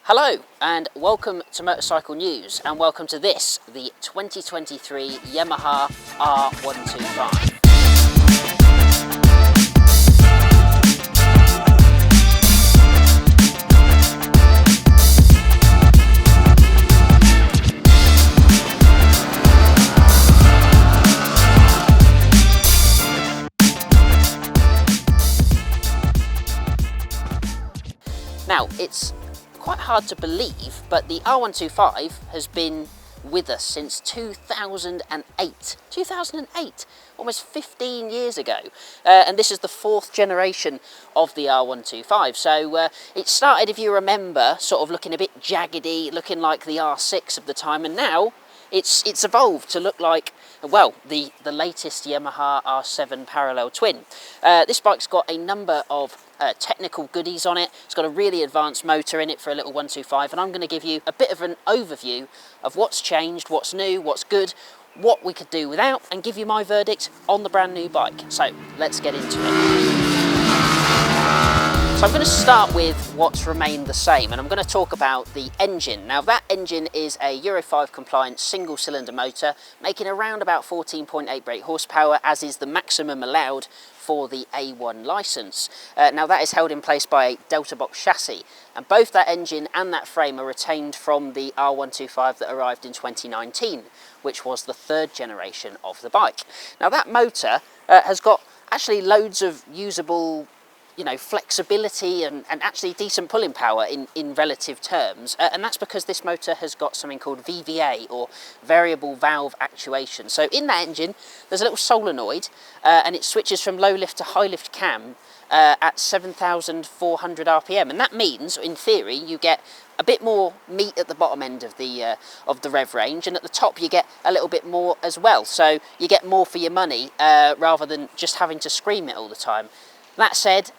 Hello and welcome to Motorcycle News, and welcome to this, the 2023 Yamaha R125. Now, it's quite hard to believe, but the R125 has been with us since 2008. 2008, almost 15 years ago. And this is the fourth generation of the R125. So it started, if you remember, sort of looking a bit jaggedy, looking like the R6 of the time, and now it's evolved to look like, well, the latest Yamaha R7 parallel twin. This bike's got a number of technical goodies on it. It's got a really advanced motor in it for a little 125, and I'm going to give you a bit of an overview of what's changed, what's new, what's good, what we could do without, and give you my verdict on the brand new bike. So let's get into it. So I'm going to start with what's remained the same, and I'm going to talk about the engine. Now, that engine is a Euro 5 compliant single cylinder motor, making around about 14.8 brake horsepower, as is the maximum allowed for the A1 licence. Now, that is held in place by a Delta Box chassis, and both that engine and that frame are retained from the R125 that arrived in 2019, which was the third generation of the bike. Now, that motor has got actually loads of usable, flexibility and actually decent pulling power in relative terms, and that's because this motor has got something called VVA, or variable valve actuation. So in that engine there's a little solenoid, and it switches from low lift to high lift cam at 7,400 RPM, and that means, in theory, you get a bit more meat at the bottom end of the rev range, and at the top you get a little bit more as well. So you get more for your money rather than just having to scream it all the time. That said,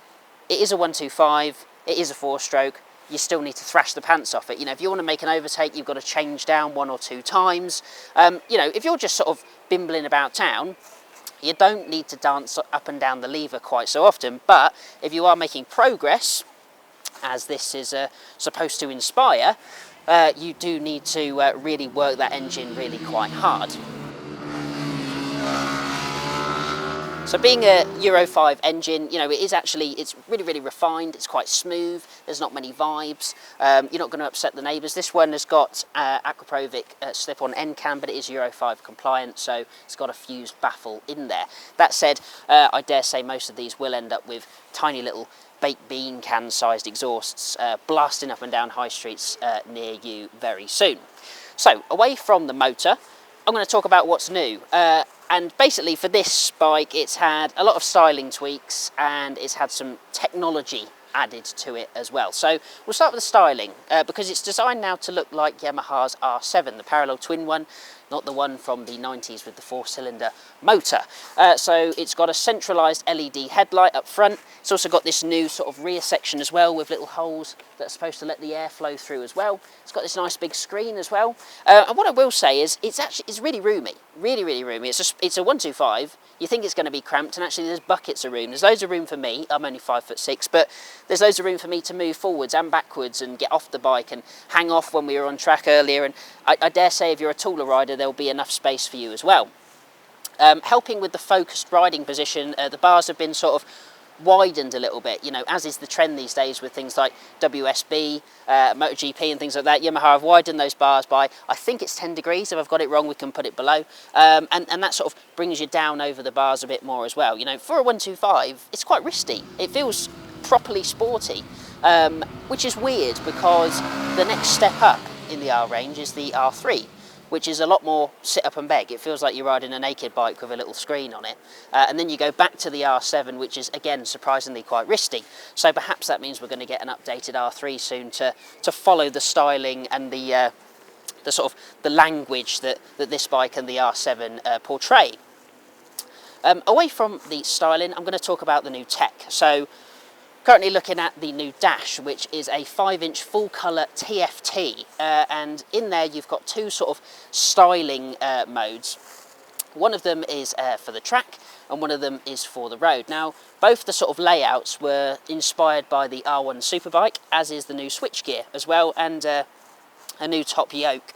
it is a 125, it is a 4-stroke, you still need to thrash the pants off it. If you want to make an overtake, you've got to change down 1 or 2 times. If you're just sort of bimbling about town, you don't need to dance up and down the lever quite so often. But if you are making progress, as this is supposed to inspire, you do need to really work that engine really quite hard. So being a Euro 5 engine, it's really refined, it's quite smooth, there's not many vibes, you're not going to upset the neighbours. This one has got Aquaprovic slip-on end cam, but it is Euro 5 compliant, so it's got a fused baffle in there. That said, I dare say most of these will end up with tiny little baked bean can sized exhausts blasting up and down high streets near you very soon. So away from the motor, I'm going to talk about what's new. And basically for this bike, it's had a lot of styling tweaks and it's had some technology added to it as well. So we'll start with the styling, because it's designed now to look like Yamaha's R7, the parallel twin one, not the one from the 90s with the 4-cylinder motor. So it's got a centralised LED headlight up front. It's also got this new sort of rear section as well, with little holes that are supposed to let the air flow through as well. It's got this nice big screen as well. And what I will say is it's really roomy, really roomy. It's a 125. You think it's going to be cramped, and actually there's buckets of room. There's loads of room for me. I'm only 5'6", but there's loads of room for me to move forwards and backwards and get off the bike and hang off when we were on track earlier. And I dare say if you're a taller rider, there'll be enough space for you as well. Helping with the focused riding position, the bars have been sort of widened a little bit, as is the trend these days with things like WSB, MotoGP and things like that. Yamaha have widened those bars by, I think it's 10 degrees. If I've got it wrong, we can put it below. And that sort of brings you down over the bars a bit more as well. For a 125, it's quite wristy. It feels properly sporty, which is weird because the next step up in the R range is the R3, which is a lot more sit up and beg. It feels like you're riding a naked bike with a little screen on it. And then you go back to the R7, which is, again, surprisingly quite wristy. So perhaps that means we're going to get an updated R3 soon to follow the styling and the sort of the language that this bike and the R7 portray. Away from the styling, I'm going to talk about the new tech. So currently looking at the new dash, which is a 5-inch full colour TFT, and in there you've got 2 sort of styling modes. One of them is for the track, and one of them is for the road. Now, both the sort of layouts were inspired by the R1 Superbike, as is the new switchgear as well, and a new top yoke,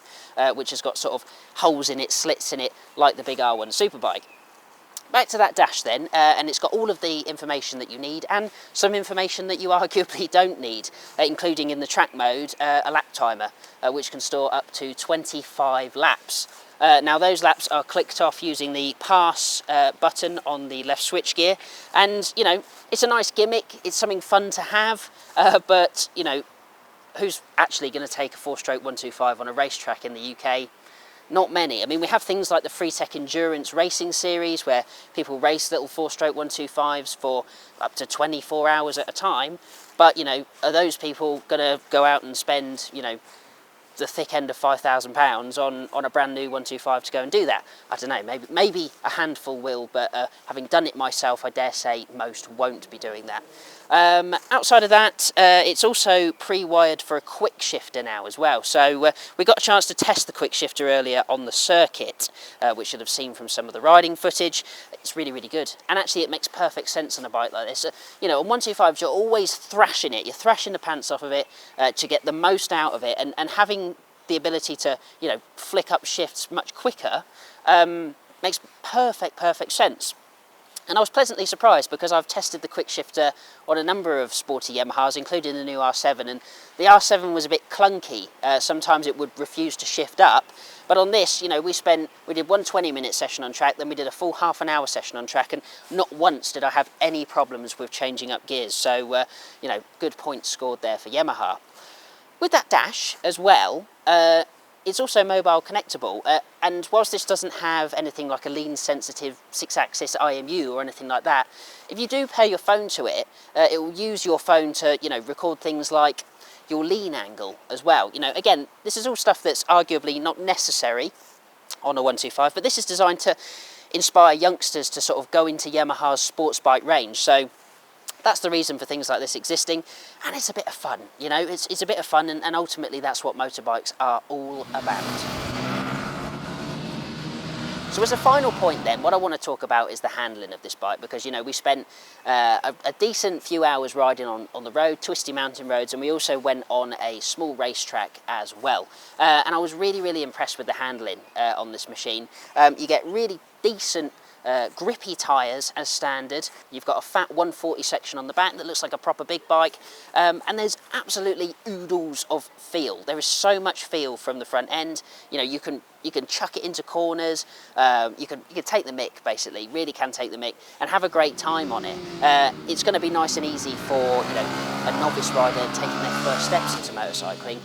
which has got sort of holes in it, slits in it, like the big R1 Superbike. Back to that dash then, and it's got all of the information that you need and some information that you arguably don't need, including in the track mode a lap timer, which can store up to 25 laps. Now those laps are clicked off using the pass button on the left switch gear, and you know, it's a nice gimmick, it's something fun to have, but you know, who's actually going to take a 4-stroke 125 on a racetrack in the UK? Not many. I mean, we have things like the Freetech Endurance Racing Series, where people race little 4-stroke 125s for up to 24 hours at a time. But, you know, are those people going to go out and spend, you know, the thick end of £5,000 on a brand new 125 to go and do that? I don't know, maybe a handful will, but having done it myself, I dare say most won't be doing that. Outside of that, it's also pre-wired for a quick shifter now as well. So we got a chance to test the quick shifter earlier on the circuit, which you'll have seen from some of the riding footage. It's really, really good. And actually it makes perfect sense on a bike like this. You know, on 125s you're always thrashing it. You're thrashing the pants off of it to get the most out of it. And having the ability to, you know, flick up shifts much quicker makes perfect sense. And I was pleasantly surprised, because I've tested the quick shifter on a number of sporty Yamahas, including the new R7, and the R7 was a bit clunky. Sometimes it would refuse to shift up, but on this, you know, we did one 20-minute session on track, then we did a full half-an-hour session on track, and not once did I have any problems with changing up gears. So, you know, good points scored there for Yamaha. With that dash as well, it's also mobile connectable, and whilst this doesn't have anything like a lean sensitive 6-axis IMU or anything like that, if you do pair your phone to it, it will use your phone to, you know, record things like your lean angle as well. You know, again, this is all stuff that's arguably not necessary on a 125, but this is designed to inspire youngsters to sort of go into Yamaha's sports bike range. So that's the reason for things like this existing, and it's a bit of fun, you know, it's a bit of fun, and ultimately that's what motorbikes are all about. So as a final point then, what I want to talk about is the handling of this bike, because, you know, we spent a decent few hours riding on the road, twisty mountain roads, and we also went on a small racetrack as well. And I was really impressed with the handling on this machine. You get really decent grippy tyres as standard. You've got a fat 140 section on the back that looks like a proper big bike, and there's absolutely oodles of feel. There is so much feel from the front end. You know, you can chuck it into corners, you can take the mick, basically, really can take the mick and have a great time on it. It's going to be nice and easy for, you know, a novice rider taking their first steps into motorcycling.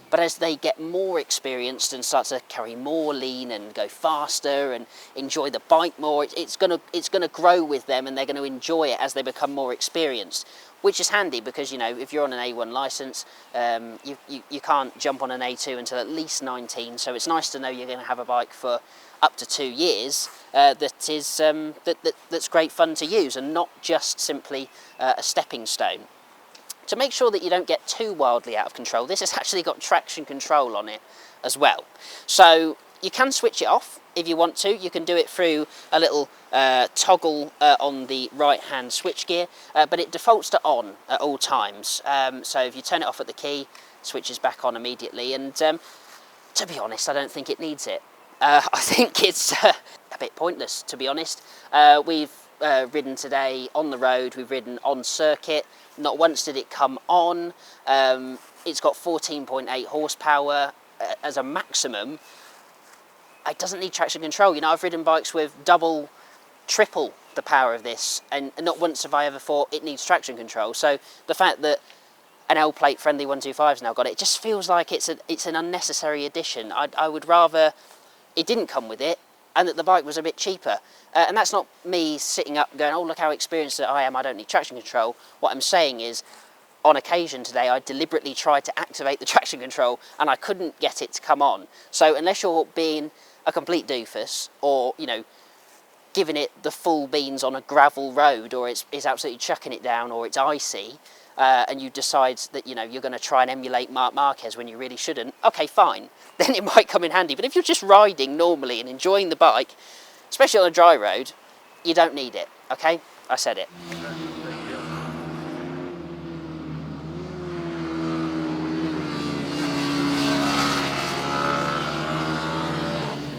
But as they get more experienced and start to carry more lean and go faster and enjoy the bike more, it's gonna grow with them, and they're going to enjoy it as they become more experienced. Which is handy, because, you know, if you're on an A1 licence, you can't jump on an A2 until at least 19. So it's nice to know you're going to have a bike for up to 2 years that's great fun to use, and not just simply a stepping stone. To make sure that you don't get too wildly out of control, this has actually got traction control on it as well. So you can switch it off if you want to. You can do it through a little toggle on the right-hand switch gear, but it defaults to on at all times. So if you turn it off at the key, it switches back on immediately. And to be honest, I don't think it needs it. I think it's a bit pointless, to be honest. We've ridden today on the road, we've ridden on circuit. Not once did it come on. It's got 14.8 horsepower as a maximum. It doesn't need traction control. You know, I've ridden bikes with double, triple the power of this, and not once have I ever thought it needs traction control. So the fact that an L-plate friendly 125's now got it just feels like it's an unnecessary addition. I would rather it didn't come with it, and that the bike was a bit cheaper. And that's not me sitting up going, oh, look how experienced I am, I don't need traction control. What I'm saying is, on occasion today, I deliberately tried to activate the traction control, and I couldn't get it to come on. So unless you're being a complete doofus, or, you know, giving it the full beans on a gravel road, or it's absolutely chucking it down, or it's icy, and you decide that, you know, you're going to try and emulate Marc Marquez when you really shouldn't, okay, fine, then it might come in handy. But if you're just riding normally and enjoying the bike, especially on a dry road, you don't need it, okay? I said it.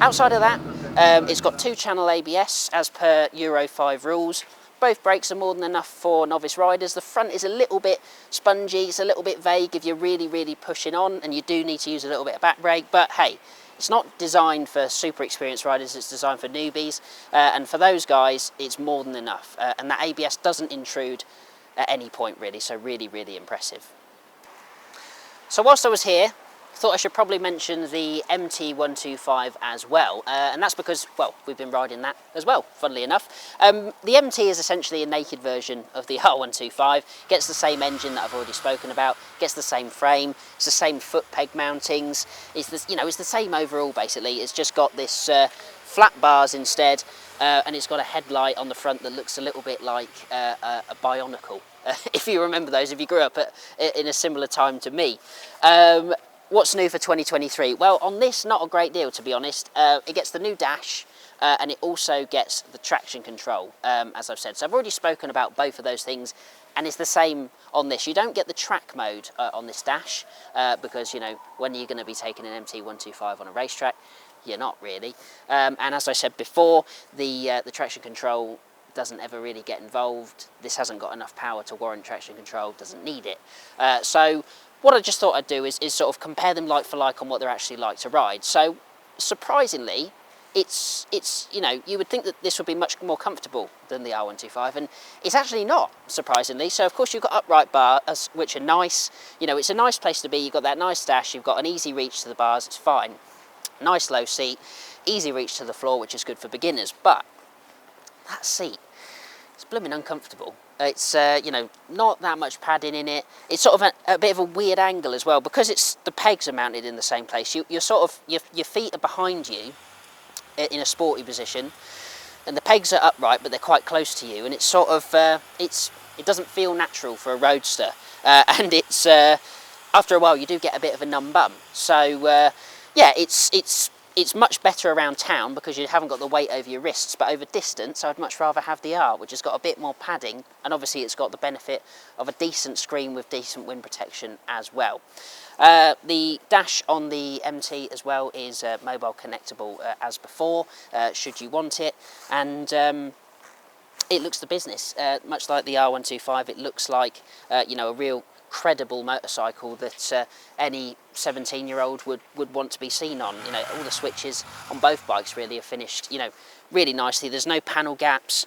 Outside of that, it's got 2-channel ABS as per Euro 5 rules. Both brakes are more than enough for novice riders. The front is a little bit spongy, it's a little bit vague if you're really pushing on, and you do need to use a little bit of back brake, but hey, it's not designed for super experienced riders, it's designed for newbies, and for those guys, it's more than enough. And that ABS doesn't intrude at any point really, so really impressive. So whilst I was here, I thought I should probably mention the MT-125 as well, and that's because, well, we've been riding that as well, funnily enough. The MT is essentially a naked version of the R125, gets the same engine that I've already spoken about, gets the same frame, it's the same foot peg mountings, it's the same overall basically. It's just got this flat bars instead, and it's got a headlight on the front that looks a little bit like a Bionicle, if you remember those, if you grew up in a similar time to me. What's new for 2023? Well, on this, not a great deal, to be honest. It gets the new dash, and it also gets the traction control, as I've said. So I've already spoken about both of those things, and it's the same on this. You don't get the track mode on this dash, because, you know, when are you going to be taking an MT-125 on a racetrack? You're not really. And as I said before, the traction control doesn't ever really get involved. This hasn't got enough power to warrant traction control, doesn't need it. So what I just thought I'd do is sort of compare them like for like on what they're actually like to ride. So surprisingly, it's you know, you would think that this would be much more comfortable than the R125, and it's actually not, surprisingly. So of course you've got upright bars, which are nice. You know, it's a nice place to be. You've got that nice dash, you've got an easy reach to the bars, it's fine. Nice low seat, easy reach to the floor, which is good for beginners, but that seat, it's blooming uncomfortable. It's, you know, not that much padding in it. It's sort of a bit of a weird angle as well, because the pegs are mounted in the same place. You're sort of, your feet are behind you in a sporty position, and the pegs are upright, but they're quite close to you, and it's sort of, it doesn't feel natural for a roadster, and it's, after a while you do get a bit of a numb bum. So, yeah, it's much better around town because you haven't got the weight over your wrists, but over distance I'd much rather have the R, which has got a bit more padding, and obviously it's got the benefit of a decent screen with decent wind protection as well. The dash on the MT as well is mobile connectable as before, should you want it, and it looks the business. Much like the R125, it looks like you know, a real credible motorcycle that any 17-year-old would want to be seen on. You know, all the switches on both bikes really are finished, you know, really nicely. There's no panel gaps.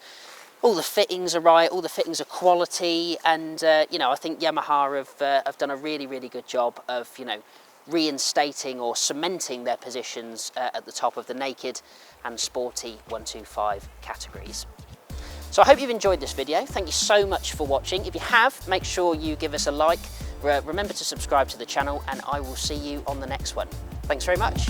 All the fittings are right. All the fittings are quality, and you know, I think Yamaha have done a really good job of, you know, reinstating or cementing their positions at the top of the naked and sporty 125 categories. So I hope you've enjoyed this video. Thank you so much for watching. If you have, make sure you give us a like. Remember to subscribe to the channel, and I will see you on the next one. Thanks very much.